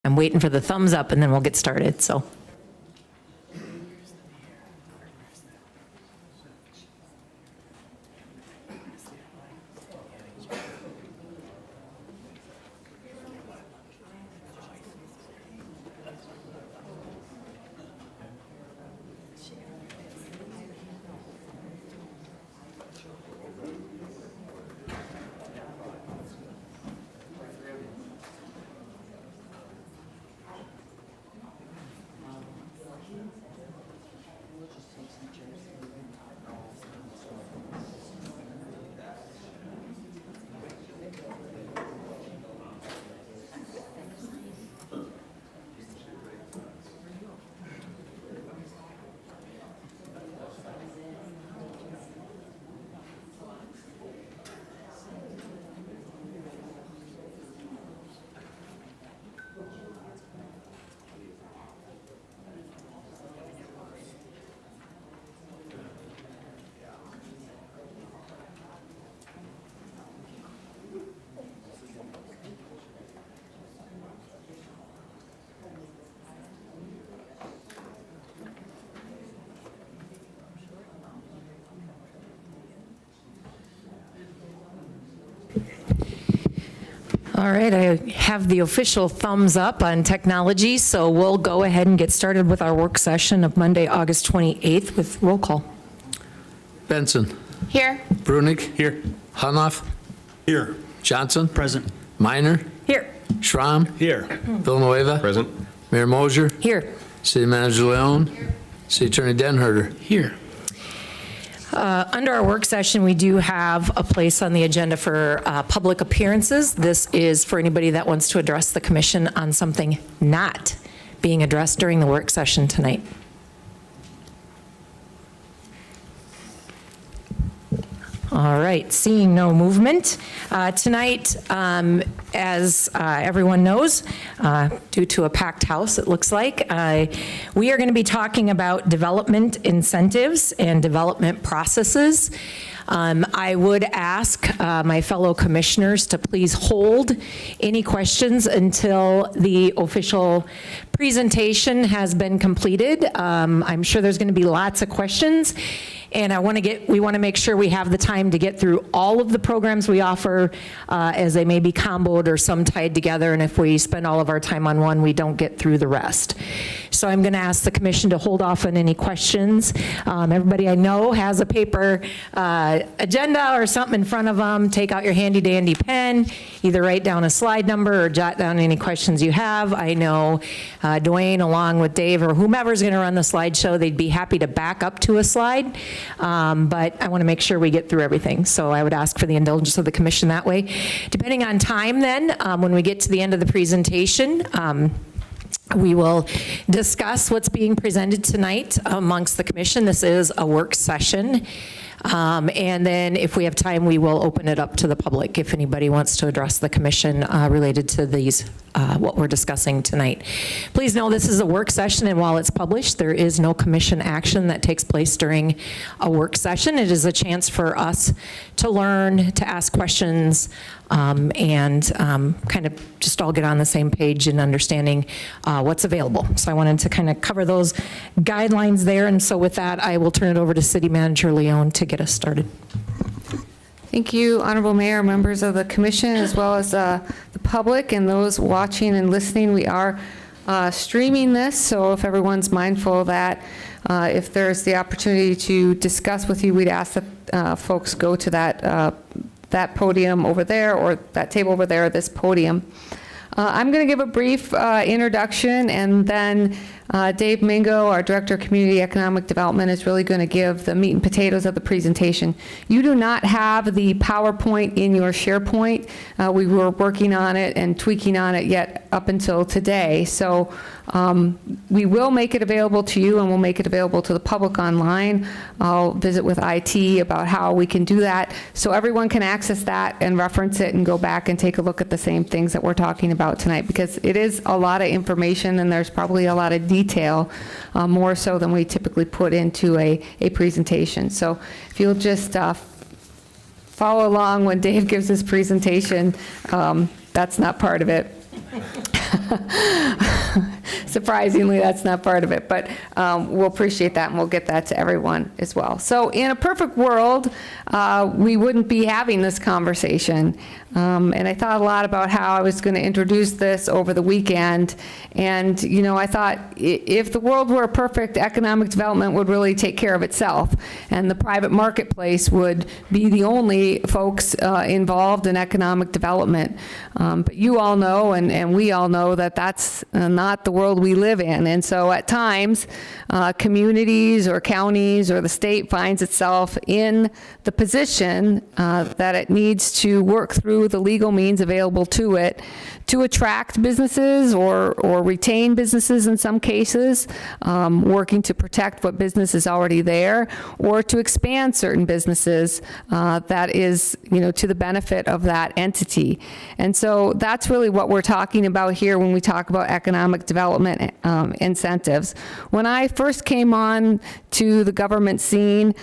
I'm waiting for the thumbs up and then we'll get started, so. All right, I have the official thumbs up on technology, so we'll go ahead and get started with our work session of Monday, August 28th with roll call. Benson. Here. Brunig. Here. Hanoff. Here. Johnson. Present. Minor. Here. Schramm. Here. Villanueva. Present. Mayor Mosier. Here. City Manager Leon. Here. City Attorney Denherter. Here. Under our work session, we do have a place on the agenda for public appearances. This is for anybody that wants to address the commission on something not being addressed during the work session tonight. All right, seeing no movement. Tonight, as everyone knows, due to a packed house, it looks like, we are going to be talking about development incentives and development processes. I would ask my fellow commissioners to please hold any questions until the official presentation has been completed. I'm sure there's going to be lots of questions. And we want to make sure we have the time to get through all of the programs we offer as they may be comboed or some tied together. And if we spend all of our time on one, we don't get through the rest. So I'm going to ask the commission to hold off on any questions. Everybody I know has a paper agenda or something in front of them. Take out your handy dandy pen, either write down a slide number or jot down any questions you have. I know Dwayne, along with Dave or whomever's going to run the slideshow, they'd be happy to back up to a slide. But I want to make sure we get through everything. So I would ask for the indulgence of the commission that way. Depending on time then, when we get to the end of the presentation, we will discuss what's being presented tonight amongst the commission. This is a work session. And then if we have time, we will open it up to the public if anybody wants to address the commission related to these, what we're discussing tonight. Please know this is a work session, and while it's published, there is no commission action that takes place during a work session. It is a chance for us to learn, to ask questions, and kind of just all get on the same page in understanding what's available. So I wanted to kind of cover those guidelines there, and so with that, I will turn it over to City Manager Leon to get us started. Thank you, Honorable Mayor, members of the commission, as well as the public and those watching and listening. We are streaming this, so if everyone's mindful of that, if there's the opportunity to discuss with you, we'd ask that folks go to that podium over there, or that table over there, this podium. I'm going to give a brief introduction, and then Dave Mingo, our Director of Community Economic Development, is really going to give the meat and potatoes of the presentation. You do not have the PowerPoint in your SharePoint. We were working on it and tweaking on it yet up until today. So we will make it available to you, and we'll make it available to the public online. I'll visit with IT about how we can do that so everyone can access that and reference it and go back and take a look at the same things that we're talking about tonight, because it is a lot of information and there's probably a lot of detail, more so than we typically put into a presentation. So if you'll just follow along when Dave gives his presentation, that's not part of it. Surprisingly, that's not part of it, but we'll appreciate that, and we'll get that to everyone as well. So in a perfect world, we wouldn't be having this conversation. And I thought a lot about how I was going to introduce this over the weekend. And, you know, I thought if the world were perfect, economic development would really take care of itself, and the private marketplace would be the only folks involved in economic development. But you all know, and we all know, that that's not the world we live in. And so at times, communities or counties or the state finds itself in the position that it needs to work through the legal means available to it to attract businesses or retain businesses in some cases, working to protect what business is already there, or to expand certain businesses that is, you know, to the benefit of that entity. And so that's really what we're talking about here when we talk about economic development incentives. When I first came on to the government scene,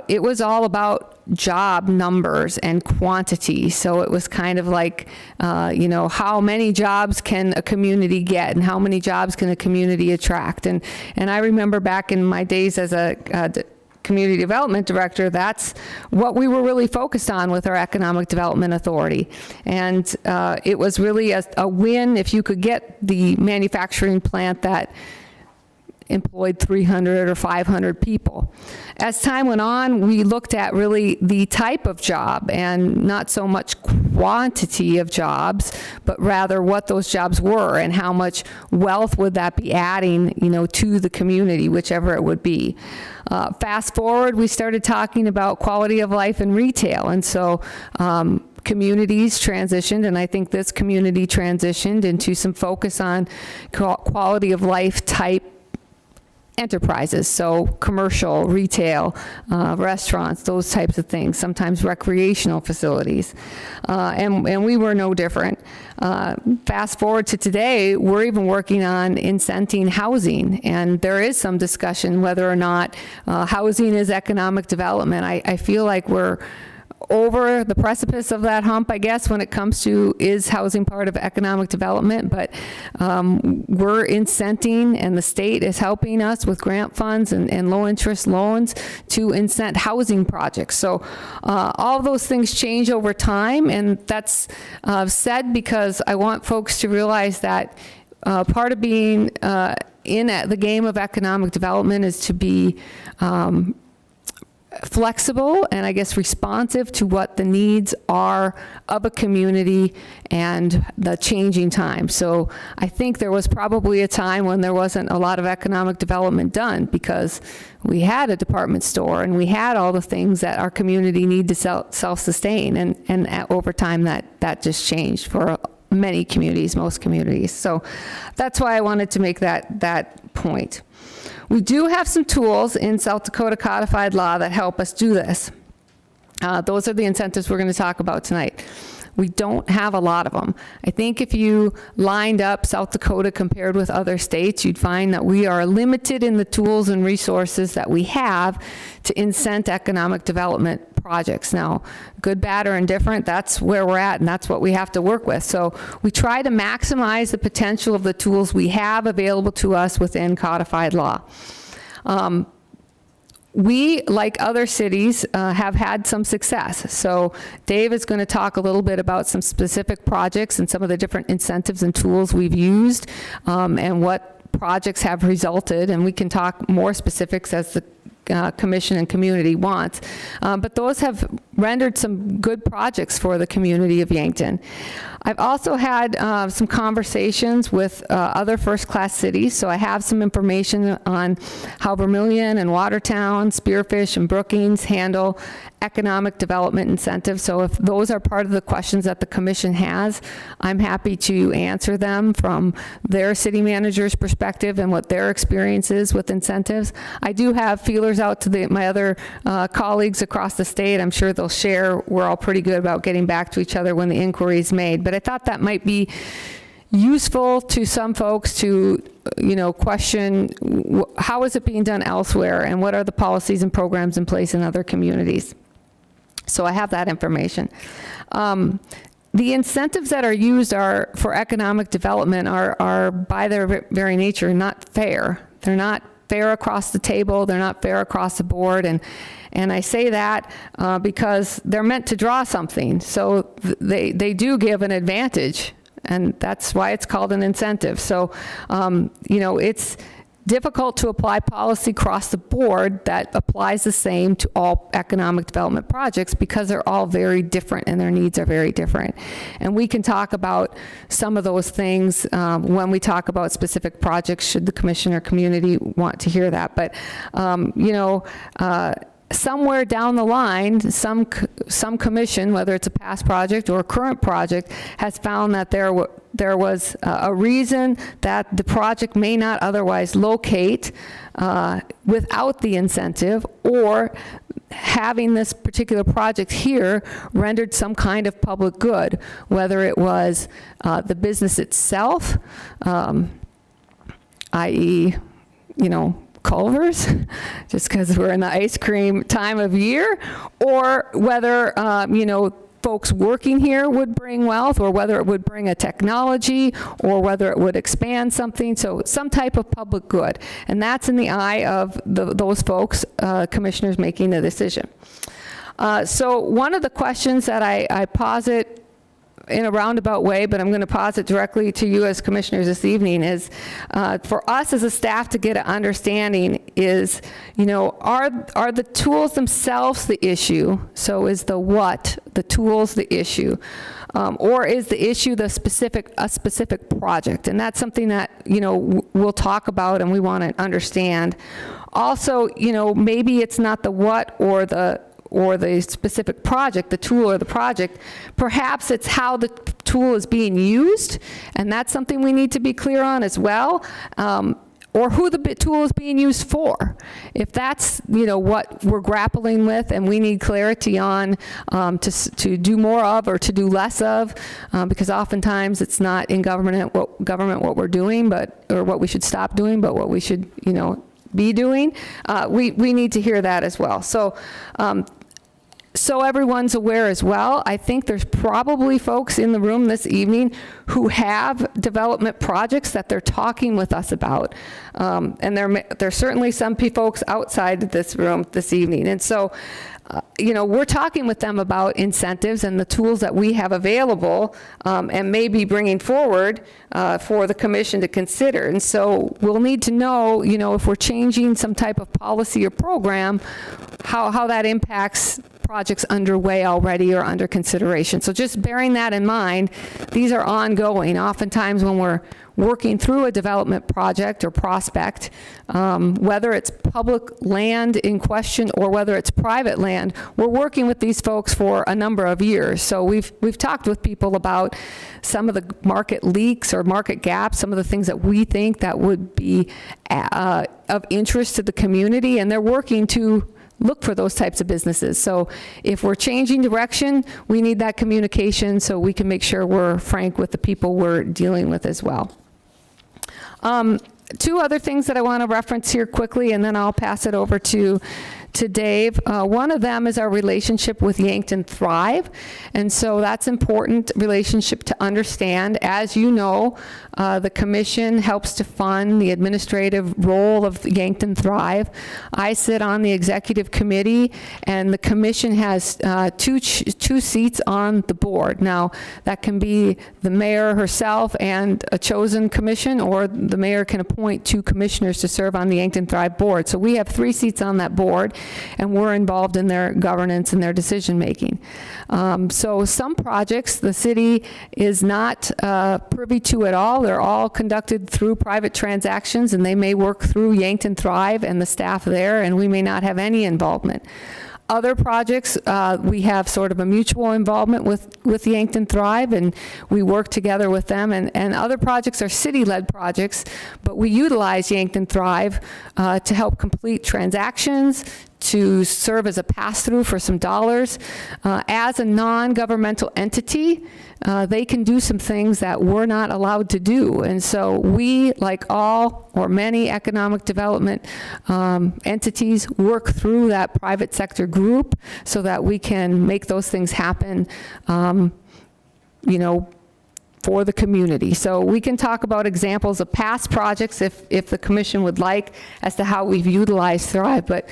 it was all about job numbers and quantity. So it was kind of like, you know, how many jobs can a community get and how many jobs can a community attract? And I remember back in my days as a community development director, that's what we were really focused on with our economic development authority. And it was really a win if you could get the manufacturing plant that employed 300 or 500 people. As time went on, we looked at really the type of job and not so much quantity of jobs, but rather what those jobs were and how much wealth would that be adding, you know, to the community, whichever it would be. Fast forward, we started talking about quality of life in retail. And so communities transitioned, and I think this community transitioned into some focus on quality of life type enterprises, so commercial, retail, restaurants, those types of things, sometimes recreational facilities. And we were no different. Fast forward to today, we're even working on incenting housing, and there is some discussion whether or not housing is economic development. I feel like we're over the precipice of that hump, I guess, when it comes to is housing part of economic development, but we're incenting, and the state is helping us with grant funds and low interest loans to incent housing projects. So all of those things change over time, and that's said because I want folks to realize that part of being in the game of economic development is to be flexible and I guess responsive to what the needs are of a community and the changing time. So I think there was probably a time when there wasn't a lot of economic development done because we had a department store and we had all the things that our community need to self-sustain, and over time that just changed for many communities, most communities. So that's why I wanted to make that point. We do have some tools in South Dakota codified law that help us do this. Those are the incentives we're going to talk about tonight. We don't have a lot of them. I think if you lined up South Dakota compared with other states, you'd find that we are limited in the tools and resources that we have to incent economic development projects. Now, good, bad, or indifferent, that's where we're at, and that's what we have to work with. So we try to maximize the potential of the tools we have available to us within codified law. We, like other cities, have had some success. So Dave is going to talk a little bit about some specific projects and some of the different incentives and tools we've used, and what projects have resulted, and we can talk more specifics as the commission and community wants. But those have rendered some good projects for the community of Yankton. I've also had some conversations with other first-class cities, so I have some information on how Vermilion and Watertown, Spearfish, and Brookings handle economic development incentives. So if those are part of the questions that the commission has, I'm happy to answer them from their city manager's perspective and what their experience is with incentives. I do have feelers out to my other colleagues across the state. I'm sure they'll share. We're all pretty good about getting back to each other when the inquiry is made. But I thought that might be useful to some folks to, you know, question how is it being done elsewhere and what are the policies and programs in place in other communities. So I have that information. the incentives that are used are for economic development are by their very nature not fair. They're not fair across the table. They're not fair across the board. And I say that because they're meant to draw something. So they do give an advantage, and that's why it's called an incentive. So, it's difficult to apply policy across the board that applies the same to all economic development projects because they're all very different and their needs are very different. And we can talk about some of those things when we talk about specific projects, should the commission or community want to hear that. But, somewhere down the line, some commission, whether it's a past project or a current project, has found that there was a reason that the project may not otherwise locate without the incentive, or having this particular project here rendered some kind of public good, whether it was the business itself, i.e., Culver's, just because we're in the ice cream time of year, or whether, folks working here would bring wealth, or whether it would bring a technology, or whether it would expand something. So some type of public good. And that's in the eye of those folks, commissioners making the decision. So one of the questions that I posit in a roundabout way, but I'm going to posit directly to you as commissioners this evening, is for us as a staff to get an understanding is, are the tools themselves the issue? So is the tools the issue? Or is the issue a specific project? And that's something that, we'll talk about and we want to understand. Also, maybe it's not the what or the specific project, the tool or the project. Perhaps it's how the tool is being used, and that's something we need to be clear on as well, or who the tool is being used for. If that's, what we're grappling with and we need clarity on to do more of or to do less of, because oftentimes it's not in government what we're doing, or what we should stop doing, but what we should, be doing, we need to hear that as well. So everyone's aware as well, I think there's probably folks in the room this evening who have development projects that they're talking with us about. And there's certainly some folks outside this room this evening. And so, we're talking with them about incentives and the tools that we have available, and maybe bringing forward for the commission to consider. And so we'll need to know, if we're changing some type of policy or program, how that impacts projects underway already or under consideration. So just bearing that in mind, these are ongoing. Oftentimes when we're working through a development project or prospect, whether it's public land in question or whether it's private land, we're working with these folks for a number of years. So we've talked with people about some of the market leaks or market gaps, some of the things that we think that would be of interest to the community, and they're working to look for those types of businesses. So if we're changing direction, we need that communication so we can make sure we're frank with the people we're dealing with as well. Two other things that I want to reference here quickly, and then I'll pass it over to Dave. One of them is our relationship with Yankton Thrive, and so that's important relationship to understand. As you know, the commission helps to fund the administrative role of Yankton Thrive. I sit on the executive committee, and the commission has two seats on the board. Now, that can be the mayor herself and a chosen commission, or the mayor can appoint two commissioners to serve on the Yankton Thrive board. So we have 3 seats on that board, and we're involved in their governance and their decision making. So some projects the city is not privy to at all. They're all conducted through private transactions, and they may work through Yankton Thrive and the staff there, and we may not have any involvement. Other projects, we have sort of a mutual involvement with Yankton Thrive, and we work together with them. And other projects are city-led projects, but we utilize Yankton Thrive to help complete transactions, to serve as a pass-through for some dollars. As a non-governmental entity, they can do some things that we're not allowed to do. And so we, like all or many economic development entities, work through that private sector group so that we can make those things happen for the community. So we can talk about examples of past projects if the commission would like as to how we've utilized Thrive, but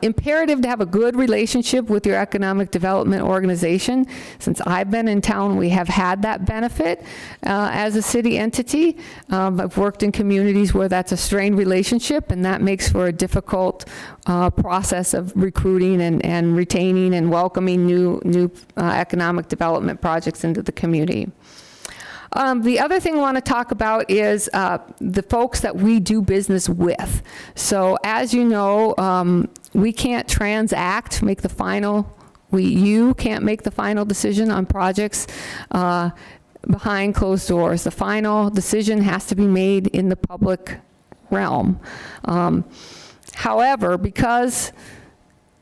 imperative to have a good relationship with your economic development organization. Since I've been in town, we have had that benefit as a city entity. I've worked in communities where that's a strained relationship, and that makes for a difficult process of recruiting and retaining and welcoming new economic development projects into the community. The other thing I want to talk about is the folks that we do business with. So as you know, we can't transact, make the final, you can't make the final decision on projects behind closed doors. The final decision has to be made in the public realm. However, because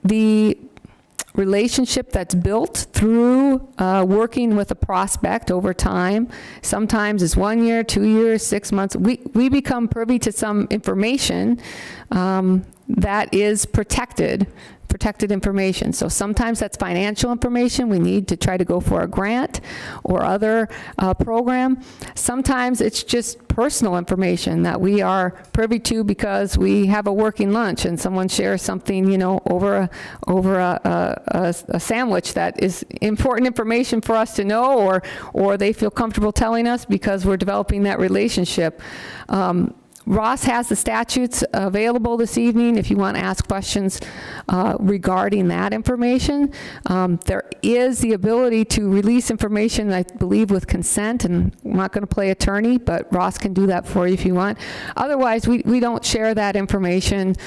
the relationship that's built through working with a prospect over time, sometimes it's 1 year, 2 years, 6 months, we become privy to some information that is protected information. So sometimes that's financial information. We need to try to go for a grant or other program. Sometimes it's just personal information that we are privy to because we have a working lunch and someone shares something, over a sandwich that is important information for us to know, or they feel comfortable telling us because we're developing that relationship. Ross has the statutes available this evening if you want to ask questions regarding that information. There is the ability to release information, I believe, with consent, and I'm not going to play attorney, but Ross can do that for you if you want. Otherwise, we don't share that information,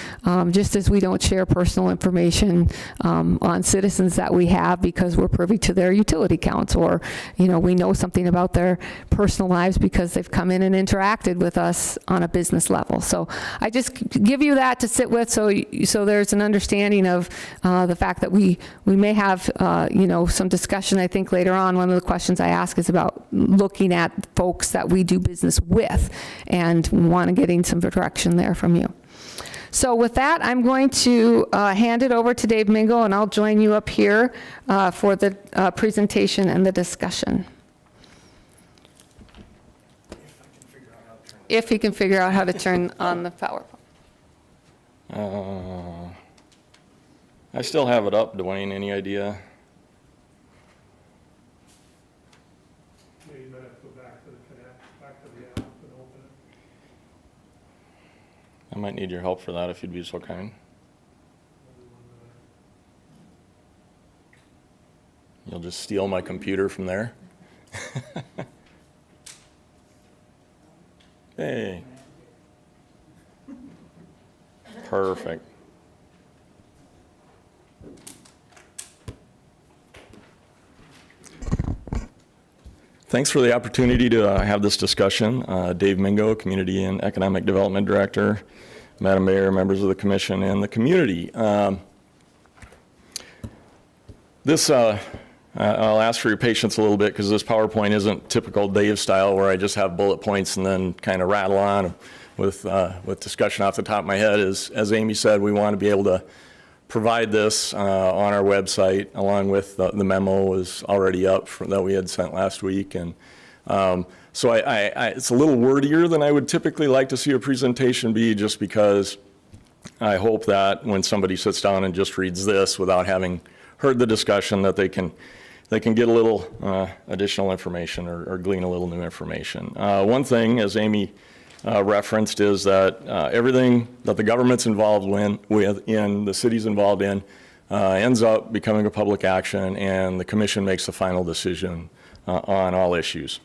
just as we don't share personal information on citizens that we have because we're privy to their utility accounts, or we know something about their personal lives because they've come in and interacted with us on a business level. So I just give you that to sit with, so there's an understanding of the fact that we may have some discussion. I think later on, one of the questions I ask is about looking at folks that we do business with, and want to getting some direction there from you. So with that, I'm going to hand it over to Dave Mingo, and I'll join you up here for the presentation and the discussion. If he can figure out how to turn on the PowerPoint. I still have it up, Dwayne. Any idea? Yeah, you might have to go back to the app and open it. I might need your help for that if you'd be so kind. You'll just steal my computer from there? Hey. Perfect. Thanks for the opportunity to have this discussion. Dave Mingo, Community and Economic Development Director, Madam Mayor, members of the Commission, and the community. I'll ask for your patience a little bit because this PowerPoint isn't typical Dave style where I just have bullet points and then kind of rattle on with discussion off the top of my head. As Amy said, we want to be able to provide this on our website along with the memo is already up that we had sent last week. And so it's a little wordier than I would typically like to see a presentation be, just because I hope that when somebody sits down and just reads this without having heard the discussion, that they can get a little additional information or glean a little new information. One thing, as Amy referenced, is that everything that the government's involved the city's involved in, ends up becoming a public action, and the commission makes the final decision on all issues.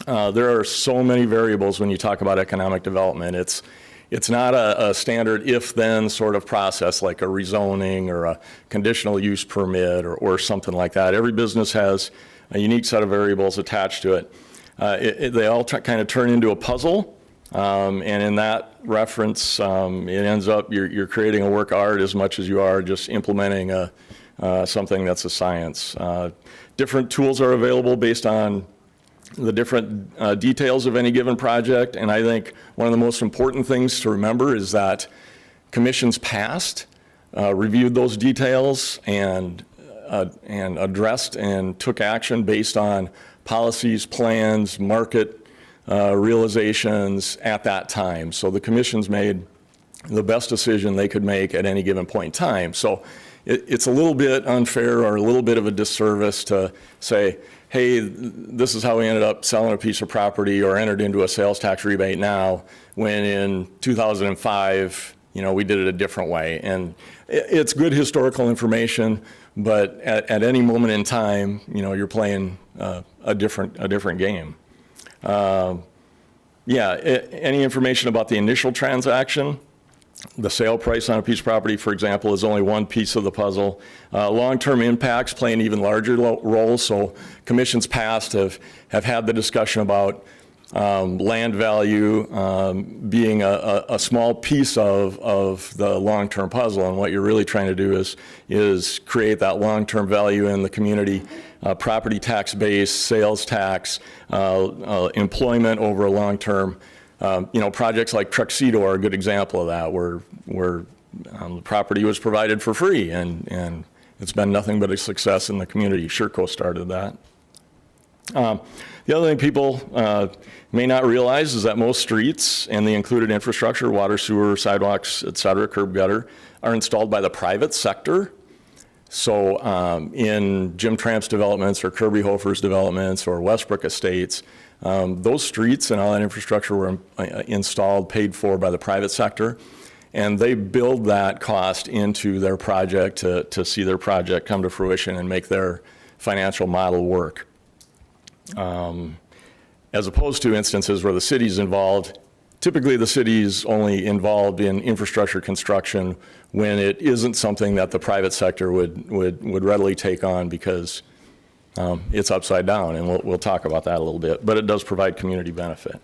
There are so many variables when you talk about economic development. It's not a standard if-then sort of process like a rezoning or a conditional use permit or something like that. Every business has a unique set of variables attached to it. They all kind of turn into a puzzle, and in that reference, it ends up you're creating a work of art as much as you are just implementing something that's a science. Different tools are available based on the different details of any given project, and I think one of the most important things to remember is that commissions past reviewed those details and addressed and took action based on policies, plans, market realizations at that time. So the commission's made the best decision they could make at any given point in time. So it's a little bit unfair or a little bit of a disservice to say, hey, this is how we ended up selling a piece of property or entered into a sales tax rebate now, when in 2005, we did it a different way. And it's good historical information, but at any moment in time, you're playing a different game. Any information about the initial transaction, the sale price on a piece of property, for example, is only one piece of the puzzle. Long-term impacts play an even larger role. So commissions past have had the discussion about land value being a small piece of the long-term puzzle. And what you're really trying to do is create that long-term value in the community. Property tax base, sales tax, employment over a long term. Projects like Truxedo are a good example of that, where the property was provided for free, and it's been nothing but a success in the community. Sherco started that. The other thing people may not realize is that most streets and the included infrastructure, water, sewer, sidewalks, et cetera, curb gutter, are installed by the private sector. So in Jim Tramp's developments or Kirby Hofer's developments or Westbrook Estates, those streets and all that infrastructure were installed, paid for by the private sector, and they build that cost into their project to see their project come to fruition and make their financial model work. As opposed to instances where the city's involved. Typically, the city's only involved in infrastructure construction when it isn't something that the private sector would readily take on because it's upside down, and we'll talk about that a little bit, but it does provide community benefit.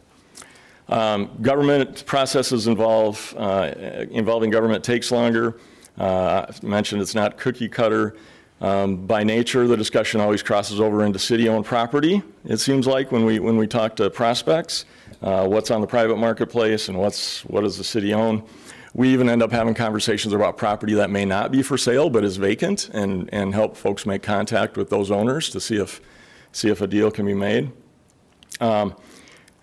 Government processes involving government takes longer. I mentioned it's not cookie cutter. By nature, the discussion always crosses over into city-owned property, it seems like, when we talk to prospects. What's on the private marketplace and what does the city own. We even end up having conversations about property that may not be for sale but is vacant, and help folks make contact with those owners to see if a deal can be made. And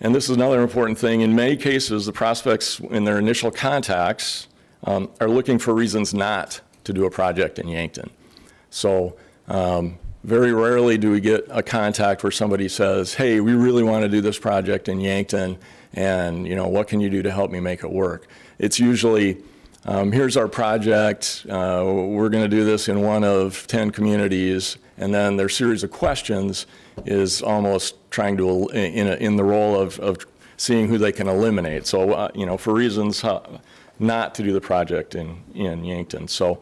this is another important thing. In many cases, the prospects in their initial contacts are looking for reasons not to do a project in Yankton. So very rarely do we get a contact where somebody says, hey, we really want to do this project in Yankton, and what can you do to help me make it work? It's usually, here's our project, we're going to do this in one of 10 communities, and then their series of questions is almost trying to, in the role of seeing who they can eliminate. So, for reasons not to do the project in Yankton. So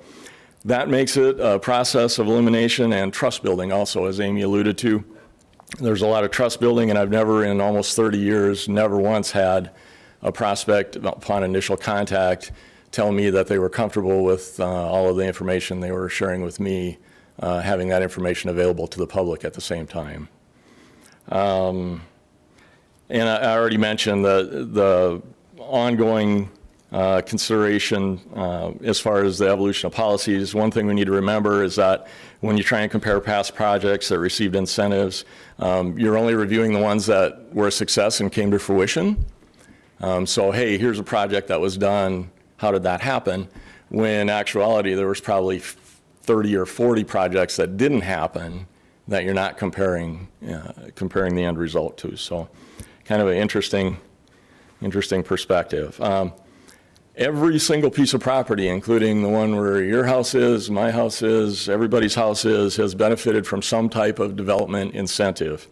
that makes it a process of elimination and trust building also, as Amy alluded to. There's a lot of trust building, and I've never, in almost 30 years, never once had a prospect upon initial contact tell me that they were comfortable with all of the information they were sharing with me, having that information available to the public at the same time. And I already mentioned the ongoing consideration as far as the evolution of policies. One thing we need to remember is that when you try and compare past projects that received incentives, you're only reviewing the ones that were a success and came to fruition. So, hey, here's a project that was done. How did that happen? When in actuality, there was probably 30 or 40 projects that didn't happen that you're not comparing the end result to. So kind of an interesting perspective. Every single piece of property, including the one where your house is, my house is, everybody's house is, has benefited from some type of development incentive.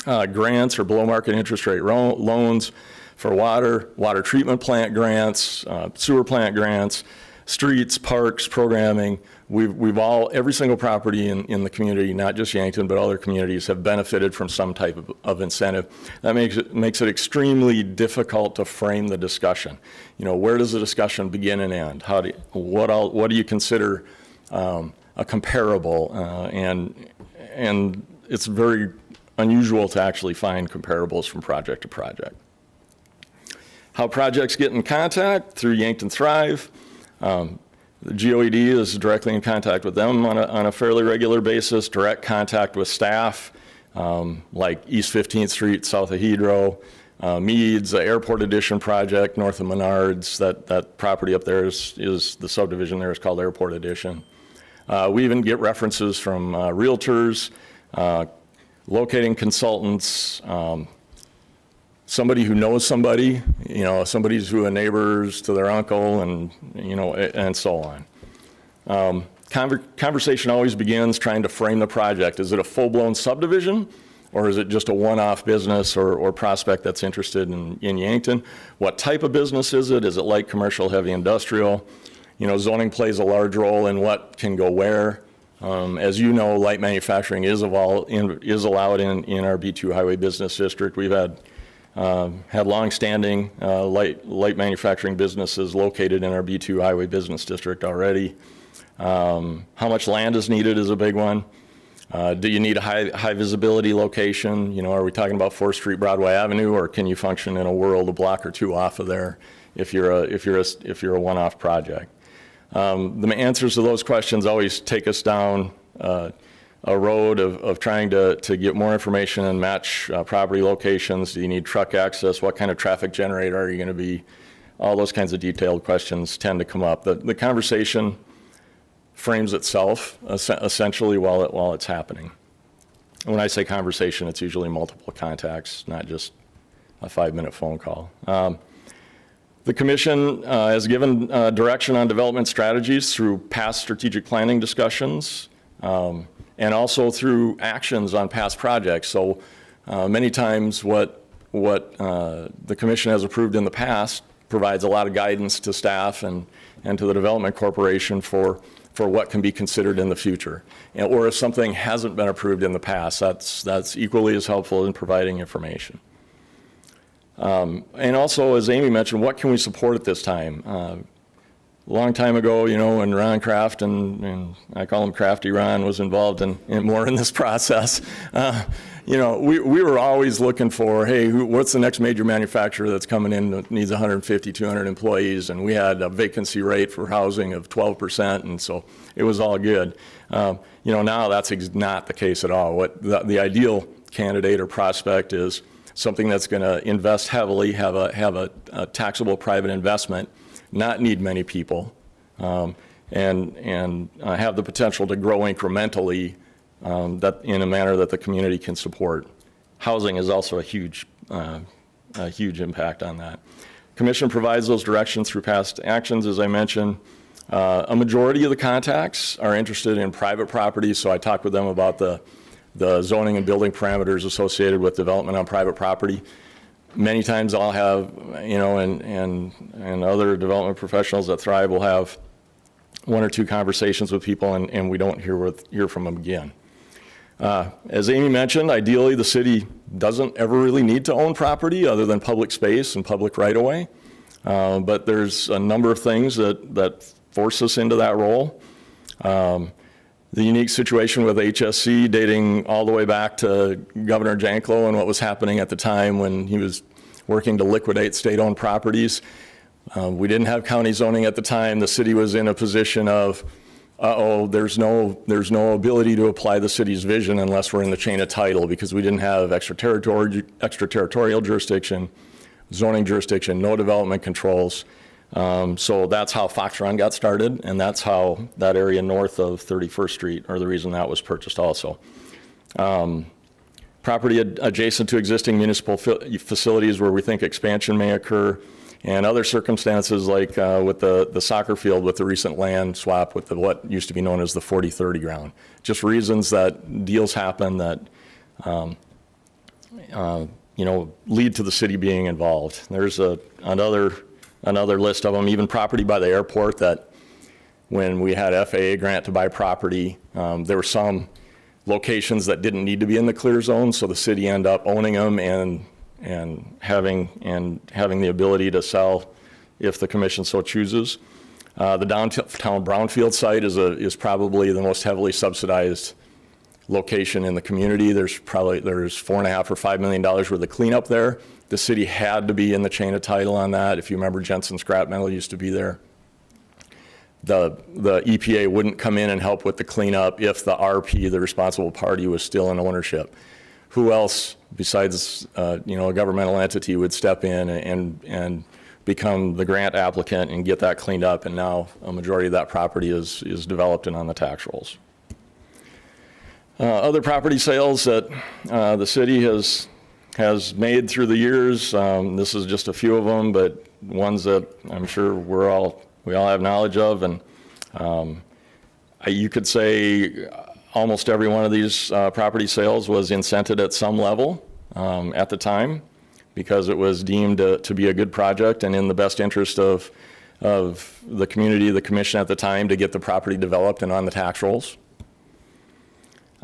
Grants or below market interest rate loans for water treatment plant grants, sewer plant grants, streets, parks, programming. Every single property in the community, not just Yankton, but other communities, have benefited from some type of incentive. That makes it extremely difficult to frame the discussion. Where does the discussion begin and end? What do you consider a comparable? And it's very unusual to actually find comparables from project to project. How projects get in contact through Yankton Thrive. The GOED is directly in contact with them on a fairly regular basis, direct contact with staff. like East 15th Street, south of Hedro, Meads, the Airport Addition project north of Menards. That property up there is the subdivision there is called Airport Addition. We even get references from realtors, locating consultants, somebody who knows somebody, somebody's who a neighbor's to their uncle, and and so on. Conversation always begins trying to frame the project. Is it a full-blown subdivision, or is it just a one-off business or prospect that's interested in Yankton? What type of business is it? Is it light commercial, heavy industrial? Zoning plays a large role in what can go where. As you know, light manufacturing is allowed in our B2 Highway Business District. We've had long-standing light manufacturing businesses located in our B2 Highway Business District already. How much land is needed is a big one. Do you need a high visibility location? Are we talking about 4th Street, Broadway Avenue, or can you function in a world a block or two off of there if you're a one-off project? The answers to those questions always take us down a road of trying to get more information and match property locations. Do you need truck access? What kind of traffic generator are you going to be? All those kinds of detailed questions tend to come up. The conversation frames itself essentially while it's happening. When I say conversation, it's usually multiple contacts, not just a 5-minute phone call. The commission has given direction on development strategies through past strategic planning discussions, and also through actions on past projects. So many times what the commission has approved in the past provides a lot of guidance to staff and to the development corporation for what can be considered in the future. Or if something hasn't been approved in the past, that's equally as helpful in providing information. And also, as Amy mentioned, what can we support at this time? A long time ago, when Ron Kraft, and I call him Crafty Ron, was involved in more in this process, we were always looking for, hey, what's the next major manufacturer that's coming in that needs 150, 200 employees? And we had a vacancy rate for housing of 12%, and so it was all good. Now that's not the case at all. What the ideal candidate or prospect is something that's going to invest heavily, have a taxable private investment, not need many people, and have the potential to grow incrementally that in a manner that the community can support. Housing is also a huge impact on that. Commission provides those directions through past actions, as I mentioned. A majority of the contacts are interested in private property, so I talked with them about the zoning and building parameters associated with development on private property. Many times I'll have, and other development professionals that Thrive will have 1 or 2 conversations with people, and we don't hear from them again. As Amy mentioned, ideally the city doesn't ever really need to own property other than public space and public right-of-way, but there's a number of things that force us into that role. The unique situation with HSC dating all the way back to Governor Janklow and what was happening at the time when he was working to liquidate state-owned properties. We didn't have county zoning at the time. The city was in a position of, there's no ability to apply the city's vision unless we're in the chain of title, because we didn't have extraterritorial jurisdiction, zoning jurisdiction, no development controls. So that's how Fox Run got started, and that's how that area north of 31st Street, or the reason that was purchased also. Property adjacent to existing municipal facilities where we think expansion may occur, and other circumstances like with the soccer field with the recent land swap with what used to be known as the 40-30 ground. Just reasons that deals happen that lead to the city being involved. There's another list of them, even property by the airport, that when we had FAA grant to buy property, there were some locations that didn't need to be in the clear zone, so the city ended up owning them and having the ability to sell if the commission so chooses. The downtown brownfield site is probably the most heavily subsidized location in the community. There's $4.5 or $5 million worth of cleanup there. The city had to be in the chain of title on that. If you remember, Jensen Scrap Metal used to be there. The EPA wouldn't come in and help with the cleanup if the RP, the responsible party, was still in ownership. who else besides, a governmental entity would step in and become the grant applicant and get that cleaned up, and now a majority of that property is developed and on the tax rolls. Other property sales that the city has made through the years, this is just a few of them, but ones that I'm sure we all have knowledge of, and you could say almost every one of these property sales was incented at some level at the time, because it was deemed to be a good project and in the best interest of the community, the commission at the time, to get the property developed and on the tax rolls.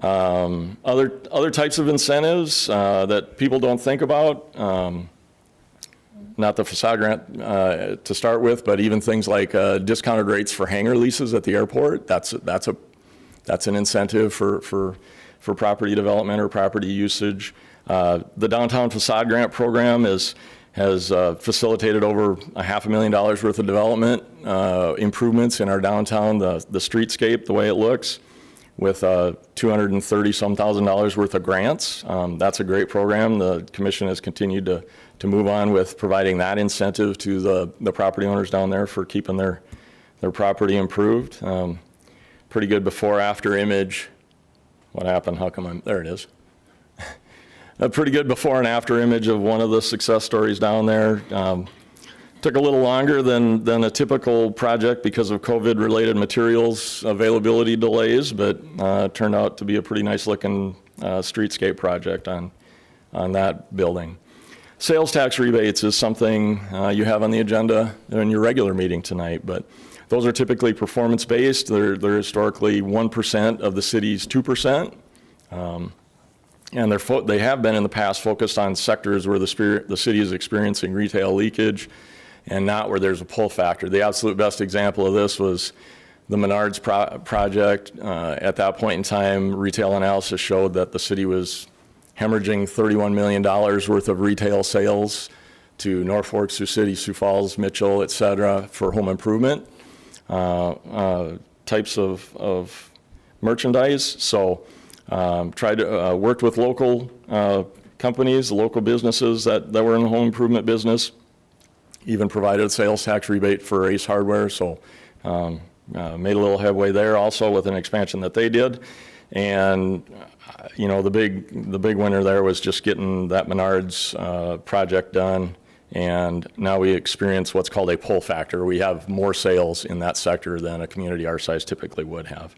Other types of incentives that people don't think about, not the facade grant to start with, but even things like discounted rates for hangar leases at the airport. That's an incentive for property development or property usage. The downtown facade grant program has facilitated over $500,000 worth of development improvements in our downtown, the streetscape, the way it looks, with $230-some thousand worth of grants. That's a great program. The commission has continued to move on with providing that incentive to the property owners down there for keeping their property improved. Pretty good before-after image. What happened? How come there it is. A pretty good before and after image of one of the success stories down there. Took a little longer than a typical project because of COVID-related materials availability delays, but turned out to be a pretty nice looking streetscape project on that building. Sales tax rebates is something you have on the agenda in your regular meeting tonight, but those are typically performance-based. They're historically 1% of the city's 2%. And they have been in the past focused on sectors where the city is experiencing retail leakage and not where there's a pull factor. The absolute best example of this was the Menards project. At that point in time, retail analysis showed that the city was hemorrhaging $31 million worth of retail sales to Norfolk, Sioux City, Sioux Falls, Mitchell, et cetera, for home improvement types of merchandise. So tried to worked with local companies, local businesses that were in the home improvement business, even provided a sales tax rebate for Ace Hardware. So made a little headway there also with an expansion that they did. And the big winner there was just getting that Menards project done. And now we experience what's called a pull factor. We have more sales in that sector than a community our size typically would have.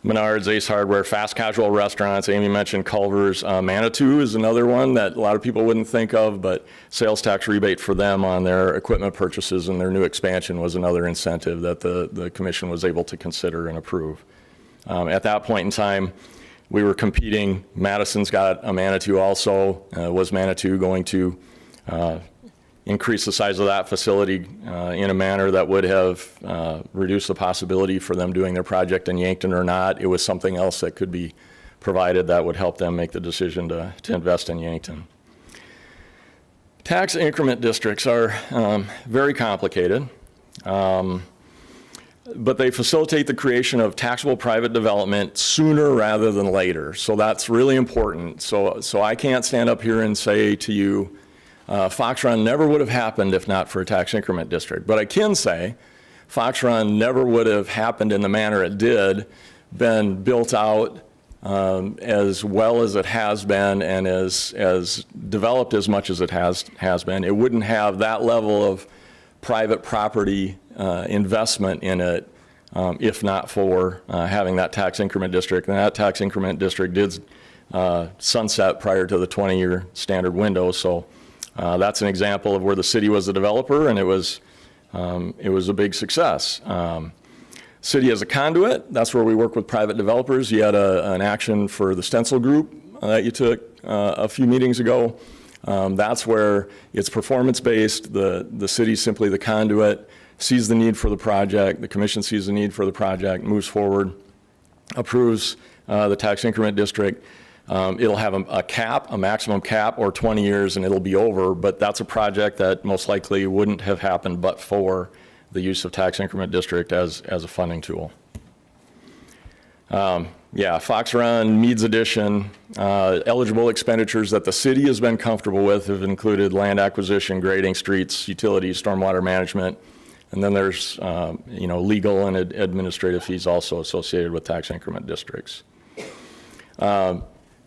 Menards, Ace Hardware, fast casual restaurants. Amy mentioned Culver's. Manitou is another one that a lot of people wouldn't think of, but sales tax rebate for them on their equipment purchases and their new expansion was another incentive that the commission was able to consider and approve. At that point in time, we were competing. Madison's got a Manitou also. Was Manitou going to increase the size of that facility in a manner that would have reduced the possibility for them doing their project in Yankton or not? It was something else that could be provided that would help them make the decision to invest in Yankton. Tax increment districts are very complicated, but they facilitate the creation of taxable private development sooner rather than later. So that's really important. So I can't stand up here and say to you, Fox Run never would have happened if not for a tax increment district. But I can say Fox Run never would have happened in the manner it did, been built out as well as it has been and as developed as much as it has been. It wouldn't have that level of private property investment in it if not for having that tax increment district. And that tax increment district did sunset prior to the 20-year standard window. So that's an example of where the city was the developer, and it was a big success. City as a conduit, that's where we work with private developers. You had an action for the Stencil Group that you took a few meetings ago. That's where it's performance-based. The city's simply the conduit, sees the need for the project, the commission sees the need for the project, moves forward, approves the tax increment district. It'll have a maximum cap, or 20 years, and it'll be over, but that's a project that most likely wouldn't have happened but for the use of tax increment district as a funding tool. Yeah, Fox Run, Meads Addition, eligible expenditures that the city has been comfortable with have included land acquisition, grading, streets, utilities, stormwater management, and then there's, legal and administrative fees also associated with tax increment districts.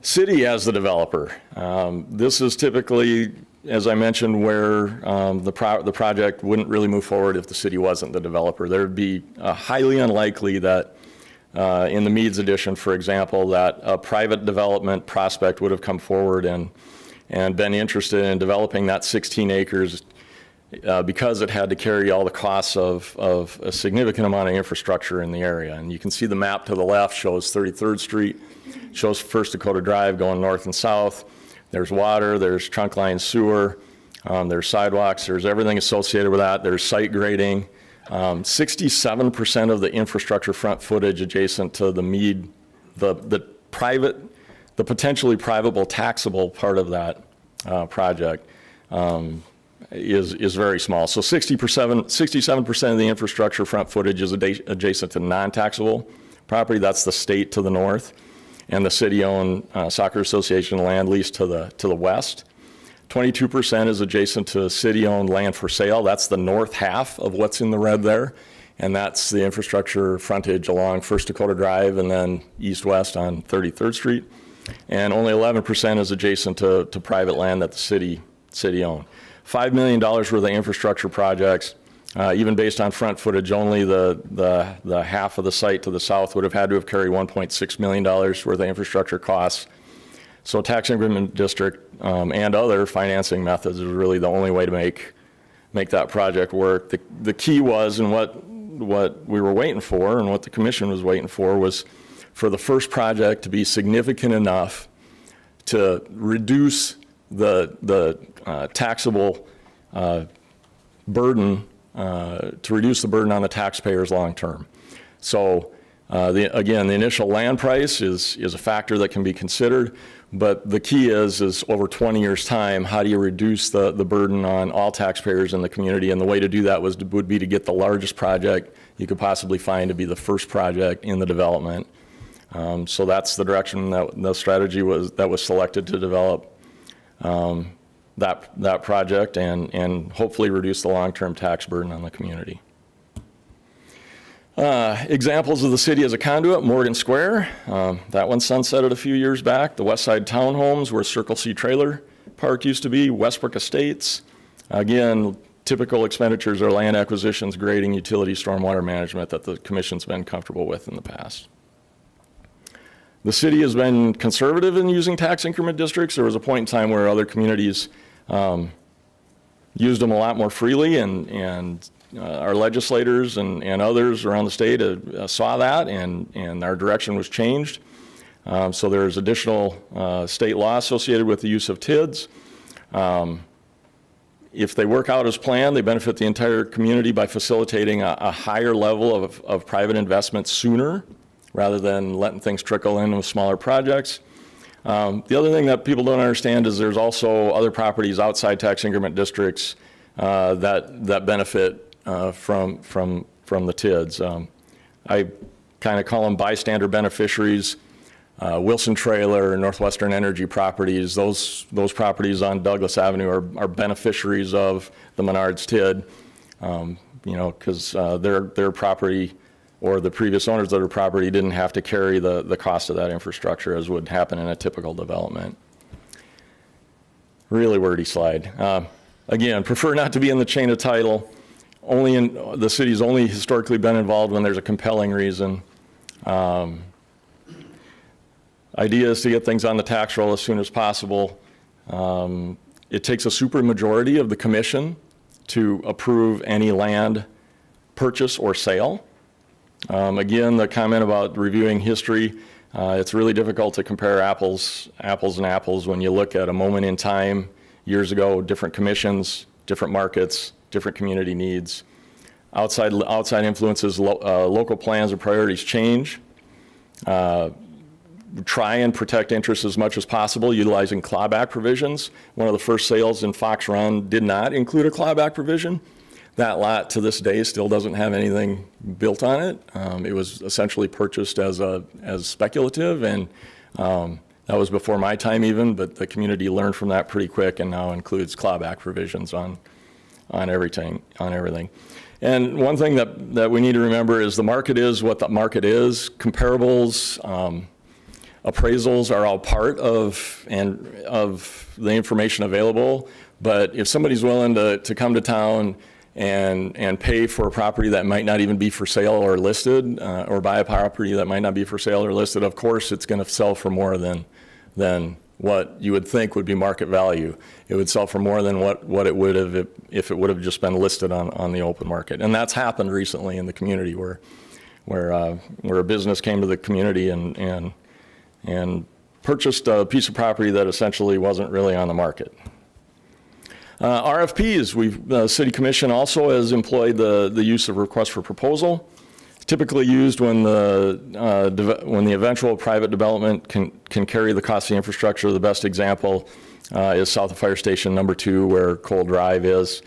City as the developer. This is typically, as I mentioned, where the project wouldn't really move forward if the city wasn't the developer. There would be highly unlikely that in the Meads Addition, for example, that a private development prospect would have come forward and been interested in developing that 16 acres because it had to carry all the costs of a significant amount of infrastructure in the area. And you can see the map to the left shows 33rd Street, shows First Dakota Drive going north and south. There's water, there's trunk line sewer, there's sidewalks, there's everything associated with that. There's site grading. 67% of the infrastructure front footage adjacent to the Mead, the potentially privable taxable part of that project is very small. So 67% of the infrastructure front footage is adjacent to non-taxable property. That's the state to the north, and the city-owned soccer association land lease to the west. 22% is adjacent to city-owned land for sale. That's the north half of what's in the red there, and that's the infrastructure frontage along First Dakota Drive and then east-west on 33rd Street. And only 11% is adjacent to private land that the city owned. $5 million worth of infrastructure projects, even based on front footage, only the half of the site to the south would have had to have carried $1.6 million worth of infrastructure costs. So tax increment district and other financing methods is really the only way to make that project work. The key was, and what we were waiting for and what the commission was waiting for, was for the first project to be significant enough to reduce the taxable burden, to reduce the burden on the taxpayers long term. So again, the initial land price is a factor that can be considered, but the key is over 20 years' time, how do you reduce the burden on all taxpayers in the community? And the way to do that would be to get the largest project you could possibly find to be the first project in the development. So that's the direction that the strategy that was selected to develop that project and hopefully reduce the long-term tax burden on the community. Examples of the city as a conduit: Morgan Square, that one sunsetted a few years back. The West Side Townhomes, where Circle C Trailer Park used to be. Westbrook Estates, again, typical expenditures are land acquisitions, grading, utility, stormwater management that the commission's been comfortable with in the past. The city has been conservative in using tax increment districts. There was a point in time where other communities used them a lot more freely, and our legislators and others around the state saw that, and our direction was changed. So there's additional state law associated with the use of TIDs. If they work out as planned, they benefit the entire community by facilitating a higher level of private investment sooner, rather than letting things trickle in with smaller projects. The other thing that people don't understand is there's also other properties outside tax increment districts that benefit from the TIDs. I kind of call them bystander beneficiaries. Wilson Trailer, Northwestern Energy properties, those properties on Douglas Avenue are beneficiaries of the Menards TID, because their property or the previous owners of their property didn't have to carry the cost of that infrastructure as would happen in a typical development. Really wordy slide. Again, prefer not to be in the chain of title. The city's only historically been involved when there's a compelling reason. Idea is to get things on the tax roll as soon as possible. It takes a supermajority of the commission to approve any land purchase or sale. Again, the comment about reviewing history, it's really difficult to compare apples and apples when you look at a moment in time, years ago, different commissions, different markets, different community needs. Outside influences, local plans and priorities change. Try and protect interests as much as possible, utilizing clawback provisions. One of the first sales in Fox Run did not include a clawback provision. That lot to this day still doesn't have anything built on it. It was essentially purchased as speculative, and that was before my time even, but the community learned from that pretty quick and now includes clawback provisions on everything. And one thing that we need to remember is the market is what the market is. Comparables, appraisals are all part of the information available, but if somebody's willing to come to town and pay for a property that might not even be for sale or listed, or buy a property that might not be for sale or listed, of course it's going to sell for more than what you would think would be market value. It would sell for more than what it would have if it would have just been listed on the open market. And that's happened recently in the community where a business came to the community and purchased a piece of property that essentially wasn't really on the market. RFPs, the City Commission also has employed the use of request for proposal, typically used when the eventual private development can carry the cost of the infrastructure. The best example is south of Fire Station number 2, where Cole Drive is.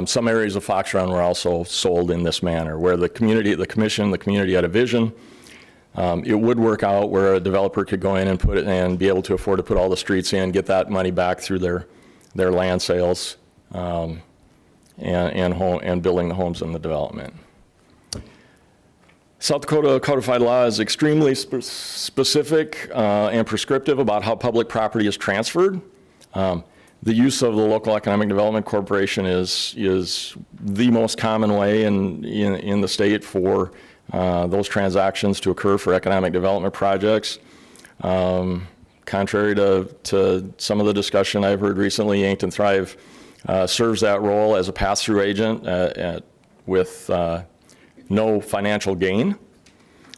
Some areas of Fox Run were also sold in this manner, where the community had a vision. It would work out where a developer could go in and be able to afford to put all the streets in, get that money back through their land sales, and building the homes in the development. South Dakota codified law is extremely specific and prescriptive about how public property is transferred. The use of the Local Economic Development Corporation is the most common way in the state for those transactions to occur for economic development projects. Contrary to some of the discussion I've heard recently, Yankton Thrive serves that role as a pass-through agent with no financial gain.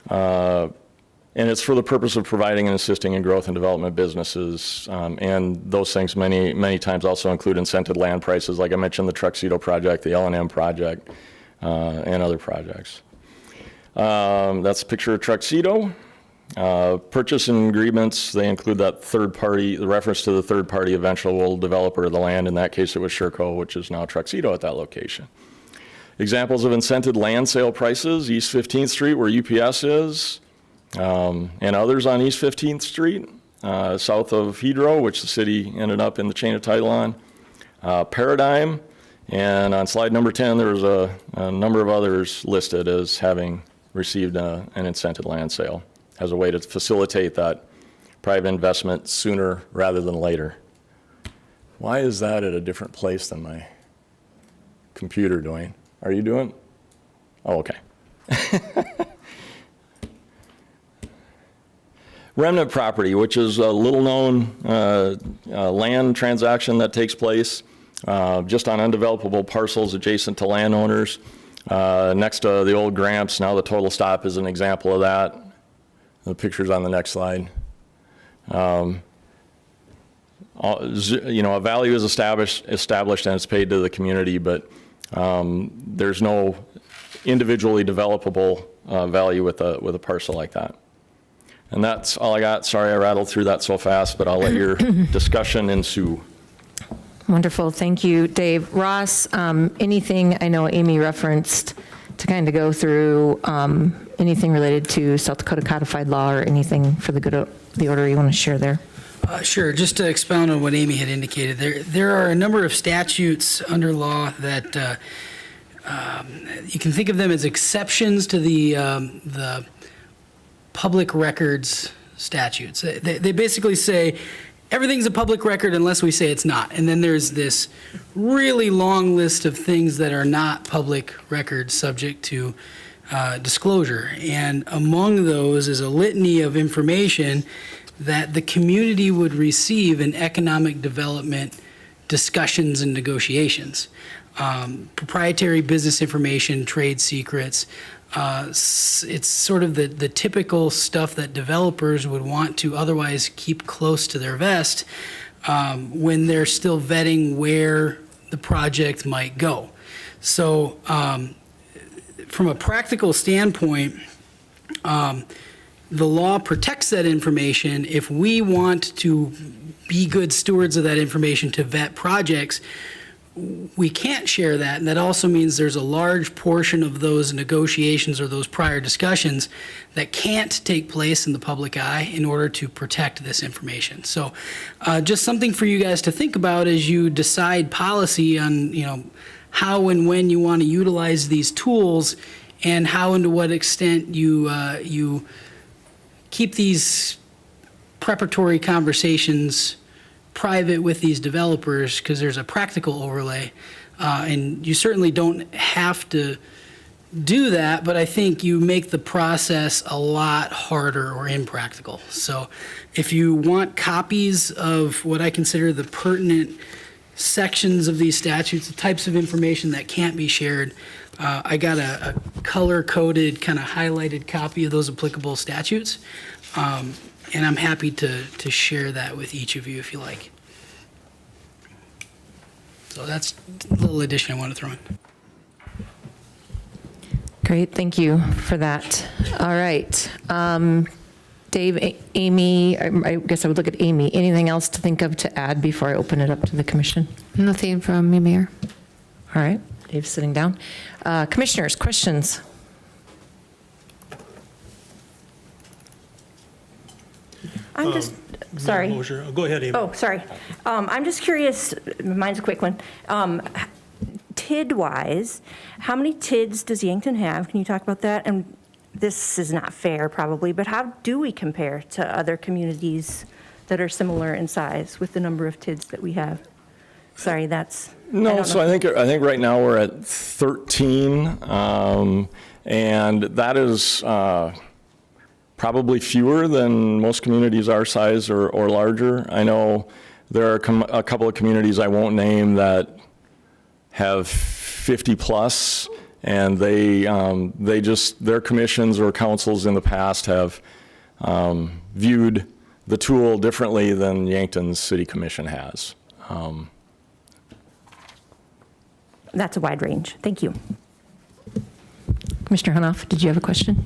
And it's for the purpose of providing and assisting in growth and development businesses. And those things many times also include incented land prices, like I mentioned, the Tuxedo project, the L&M project, and other projects. That's a picture of Tuxedo. Purchase agreements, they include that the reference to the third-party eventual developer of the land. In that case, it was Sherco, which is now Tuxedo at that location. Examples of incented land sale prices: East 15th Street, where UPS is, and others on East 15th Street, south of Hydro, which the city ended up in the chain of title on, Paradigm, and on slide number 10, there's a number of others listed as having received an incented land sale as a way to facilitate that private investment sooner rather than later. Why is that at a different place than my computer doing? Are you doing? Oh, okay. Remnant property, which is a little-known land transaction that takes place just on undevelopable parcels adjacent to landowners. Next to the old Gramps, now the Total Stop is an example of that. The picture's on the next slide. A value is established and it's paid to the community, but there's no individually developable value with a parcel like that. And that's all I got. Sorry I rattled through that so fast, but I'll let your discussion ensue. Wonderful. Thank you, Dave. Ross, anything I know Amy referenced to kind of go through, anything related to South Dakota codified law or anything for the good of the order you want to share there? Sure. Just to expound on what Amy had indicated, there are a number of statutes under law that you can think of them as exceptions to the public records statutes. They basically say everything's a public record unless we say it's not. And then there's this really long list of things that are not public records subject to disclosure. And among those is a litany of information that the community would receive in economic development discussions and negotiations. Proprietary business information, trade secrets. It's sort of the typical stuff that developers would want to otherwise keep close to their vest when they're still vetting where the project might go. So from a practical standpoint, the law protects that information. If we want to be good stewards of that information to vet projects, we can't share that, and that also means there's a large portion of those negotiations or those prior discussions that can't take place in the public eye in order to protect this information. So just something for you guys to think about as you decide policy on, how and when you want to utilize these tools, and how and to what extent you keep these preparatory conversations private with these developers, because there's a practical overlay. And you certainly don't have to do that, but I think you make the process a lot harder or impractical. So if you want copies of what I consider the pertinent sections of these statutes, the types of information that can't be shared, I got a color-coded, kind of highlighted copy of those applicable statutes. And I'm happy to share that with each of you if you like. So that's a little addition I want to throw in. Great, thank you for that. All right. Dave, Amy, I guess I would look at Amy. Anything else to think of to add before I open it up to the commission? Nothing from me, Mayor. All right, Dave's sitting down. Commissioners, questions? I'm just, sorry. Mosher. Go ahead, Amy. Oh, sorry. I'm just curious, mine's a quick one. TID-wise, how many TIDs does Yankton have? Can you talk about that? And this is not fair probably, but how do we compare to other communities that are similar in size with the number of TIDs that we have? Sorry, that's. No, so I think right now we're at 13, and that is probably fewer than most communities our size or larger. I know there are a couple of communities I won't name that have 50 plus, and they just, their commissions or councils in the past have viewed the tool differently than Yankton's city commission has. That's a wide range. Thank you. Commissioner Hanoff, did you have a question?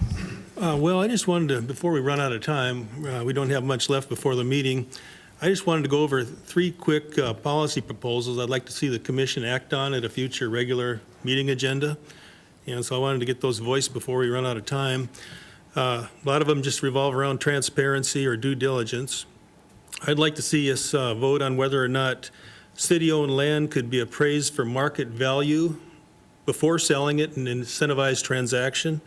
Well, I just wanted to, before we run out of time, we don't have much left before the meeting. I just wanted to go over 3 quick policy proposals I'd like to see the commission act on at a future regular meeting agenda. And so I wanted to get those voiced before we run out of time. A lot of them just revolve around transparency or due diligence. I'd like to see us vote on whether or not city-owned land could be appraised for market value before selling it in an incentivized transaction.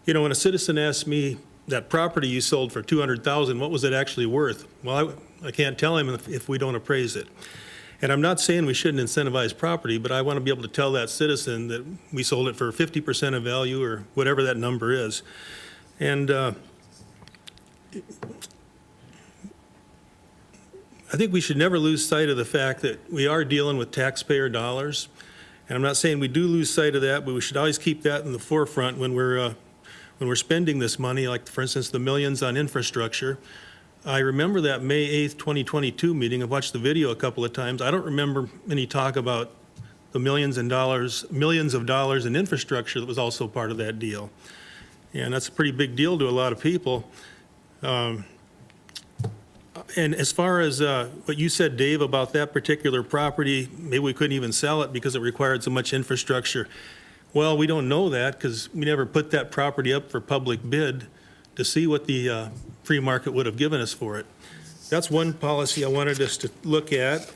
You know, when a citizen asks me, that property you sold for $200,000, what was it actually worth? Well, I can't tell him if we don't appraise it. And I'm not saying we shouldn't incentivize property, but I want to be able to tell that citizen that we sold it for 50% of value or whatever that number is. And I think we should never lose sight of the fact that we are dealing with taxpayer dollars. And I'm not saying we do lose sight of that, but we should always keep that in the forefront when we're spending this money, like, for instance, the millions on infrastructure. I remember that May 8th, 2022 meeting. I've watched the video a couple of times. I don't remember any talk about the millions of dollars in infrastructure that was also part of that deal. And that's a pretty big deal to a lot of people. And as far as what you said, Dave, about that particular property, maybe we couldn't even sell it because it required so much infrastructure. Well, we don't know that because we never put that property up for public bid to see what the free market would have given us for it. That's one policy I wanted us to look at.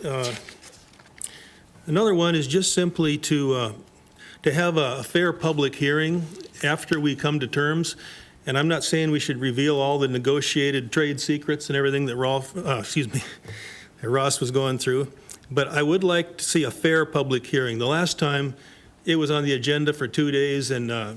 Another one is just simply to have a fair public hearing after we come to terms. And I'm not saying we should reveal all the negotiated trade secrets and everything that Ross was going through, but I would like to see a fair public hearing. The last time it was on the agenda for 2 days and the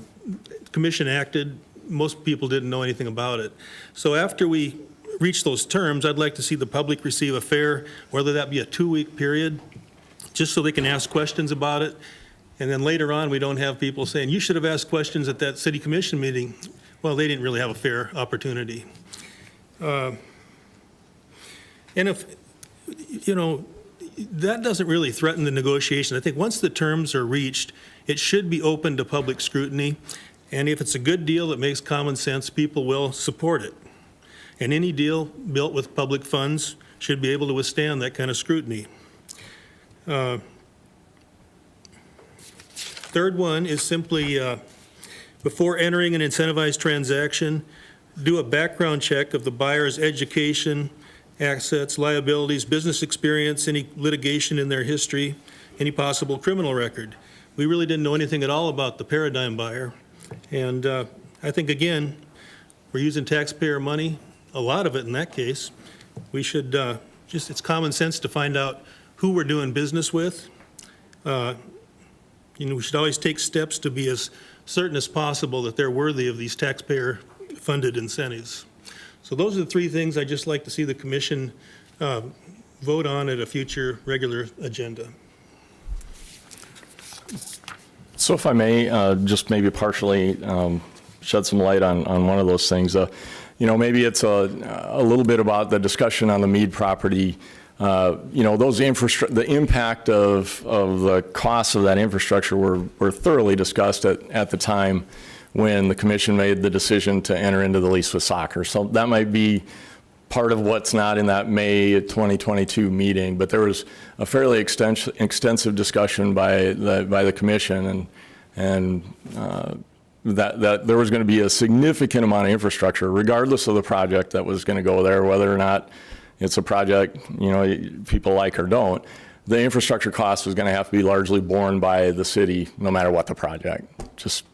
commission acted, most people didn't know anything about it. So after we reach those terms, I'd like to see the public receive a fair, whether that be a 2-week period, just so they can ask questions about it. And then later on, we don't have people saying, you should have asked questions at that city commission meeting. Well, they didn't really have a fair opportunity. And if, you know, that doesn't really threaten the negotiation. I think once the terms are reached, it should be open to public scrutiny. And if it's a good deal that makes common sense, people will support it. And any deal built with public funds should be able to withstand that kind of scrutiny. Third one is simply, before entering an incentivized transaction, do a background check of the buyer's education, assets, liabilities, business experience, any litigation in their history, any possible criminal record. We really didn't know anything at all about the Paradigm buyer. And I think, again, we're using taxpayer money, a lot of it in that case. We should it's common sense to find out who we're doing business with. We should always take steps to be as certain as possible that they're worthy of these taxpayer-funded incentives. So those are the three things I'd just like to see the commission vote on at a future regular agenda. So if I may, just maybe partially shed some light on one of those things. Maybe it's a little bit about the discussion on the Meade property. The impact of the costs of that infrastructure were thoroughly discussed at the time when the commission made the decision to enter into the lease with soccer. So that might be part of what's not in that May 2022 meeting, but there was a fairly extensive discussion by the commission, and that there was going to be a significant amount of infrastructure, regardless of the project that was going to go there, whether or not it's a project people like or don't. The infrastructure cost was going to have to be largely borne by the city, no matter what the project, just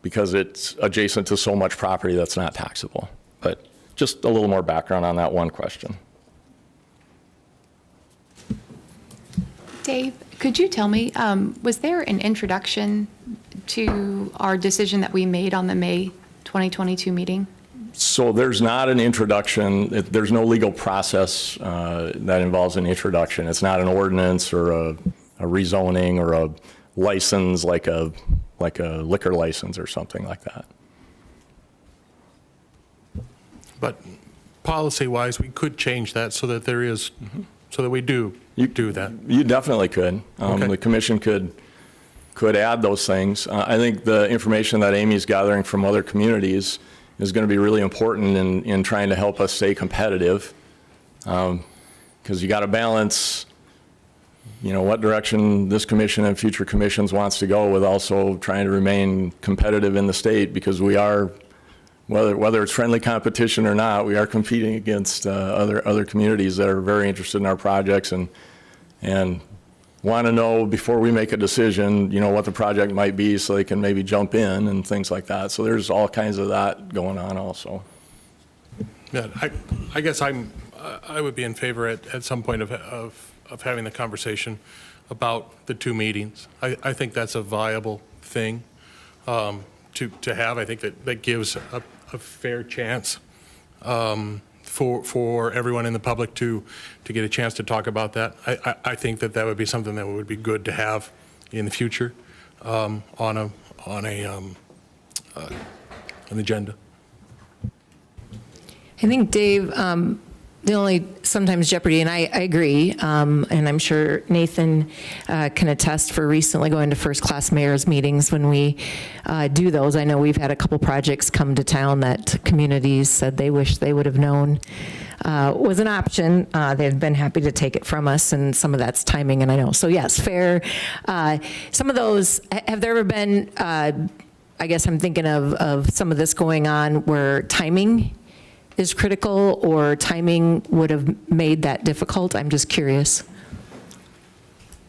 because it's adjacent to so much property that's not taxable. But just a little more background on that one question. Dave, could you tell me, was there an introduction to our decision that we made on the May 2022 meeting? So there's not an introduction. There's no legal process that involves an introduction. It's not an ordinance or a rezoning or a license like a liquor license or something like that. But policy-wise, we could change that so that there is, so that we do that. You definitely could. Okay. The commission could add those things. I think the information that Amy's gathering from other communities is going to be really important in trying to help us stay competitive, because you got to balance, what direction this commission and future commissions wants to go with also trying to remain competitive in the state, because we are, whether it's friendly competition or not, we are competing against other communities that are very interested in our projects and want to know before we make a decision, what the project might be, so they can maybe jump in and things like that. So there's all kinds of that going on also. Yeah, I guess I would be in favor at some point of having the conversation about the two meetings. I think that's a viable thing to have. I think that gives a fair chance for everyone in the public to get a chance to talk about that. I think that would be something that would be good to have in the future on an agenda. I think, Dave, the only sometimes jeopardy, and I agree, and I'm sure Nathan can attest for recently going to first-class mayor's meetings when we do those. I know we've had a couple projects come to town that communities said they wish they would have known was an option. They've been happy to take it from us, and some of that's timing, and I know. So yes, fair. Some of those, have there ever been, I guess I'm thinking of some of this going on where timing is critical, or timing would have made that difficult? I'm just curious.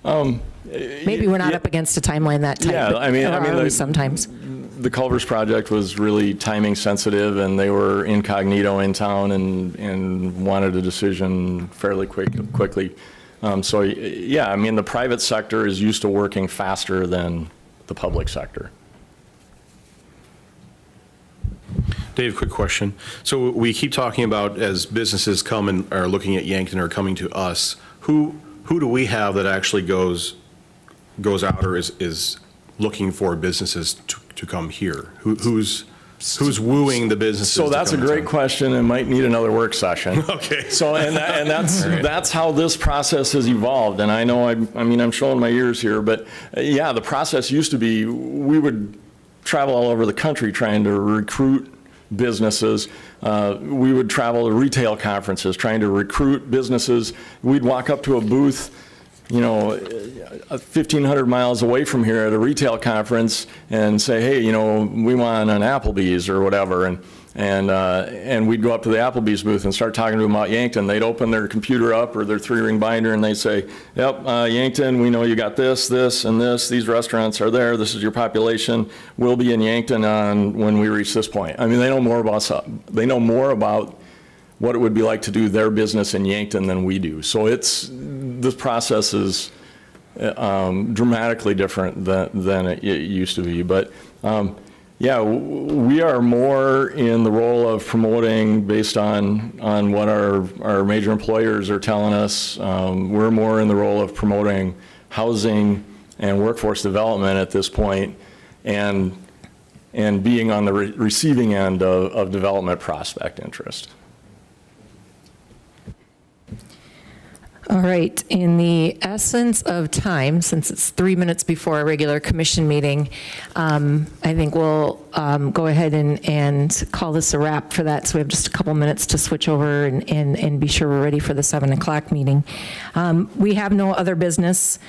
Maybe we're not up against a timeline that tight. Yeah, I mean, sometimes. The Culvers project was really timing sensitive, and they were incognito in town and wanted a decision fairly quickly. So yeah, I mean, the private sector is used to working faster than the public sector. Dave, quick question. So we keep talking about, as businesses come and are looking at Yankton or coming to us, who do we have that actually goes out or is looking for businesses to come here? Who's wooing the businesses? So that's a great question and might need another work session. Okay. So that's how this process has evolved. And I know I'm showing my ears here, but yeah, the process used to be we would travel all over the country trying to recruit businesses. We would travel to retail conferences trying to recruit businesses. We'd walk up to a booth 1,500 miles away from here at a retail conference and say, hey, we want an Applebee's or whatever, and we'd go up to the Applebee's booth and start talking to them about Yankton. They'd open their computer up or their 3-ring binder and they'd say, yep, Yankton, we know you got this, this, and this. These restaurants are there. This is your population. We'll be in Yankton when we reach this point. I mean, they know more about what it would be like to do their business in Yankton than we do. So this process is dramatically different than it used to be. But yeah, we are more in the role of promoting based on what our major employers are telling us. We're more in the role of promoting housing and workforce development at this point, and being on the receiving end of development prospect interest. All right, in the essence of time, since it's 3 minutes before our regular commission meeting, I think we'll go ahead and call this a wrap for that. So we have just a couple minutes to switch over and be sure we're ready for the 7 o'clock meeting. We have no other business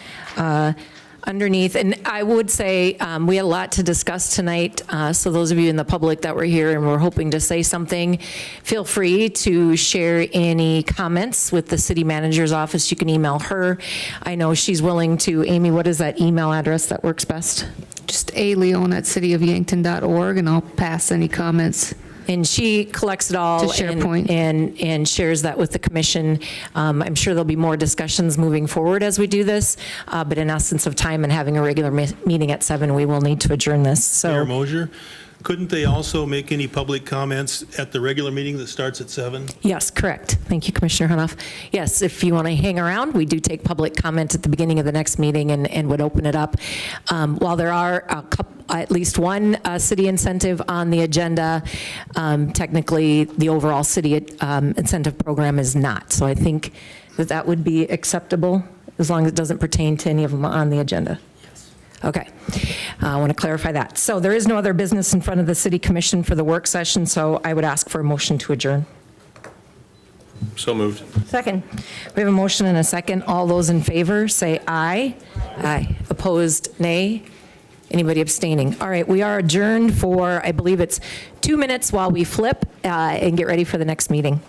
underneath, and I would say we had a lot to discuss tonight, so those of you in the public that were here and were hoping to say something, feel free to share any comments with the city manager's office. You can email her. I know she's willing to. Amy, what is that email address that works best? Just aleon@cityofyankton.org, and I'll pass any comments. And she collects it all. To SharePoint. And shares that with the commission. I'm sure there'll be more discussions moving forward as we do this, but in essence of time and having a regular meeting at 7, we will need to adjourn this. Mayor So, Mosier, couldn't they also make any public comments at the regular meeting that starts at 7? yes, correct. Thank you, Commissioner Hunoff. Yes, if you want to hang around, we do take public comment at the beginning of the next meeting and would open it up. While there are at least one city incentive on the agenda, technically the overall city incentive program is not. So I think that would be acceptable as long as it doesn't pertain to any of them on the agenda. Okay. I want to clarify that. So there is no other business in front of the city commission for the work session, so I would ask for a motion to adjourn. So moved. Second. We have a motion and a second. All those in favor, say aye. Aye. Opposed, nay. Anybody abstaining? All right, we are adjourned for, I believe it's 2 minutes while we flip and get ready for the next meeting.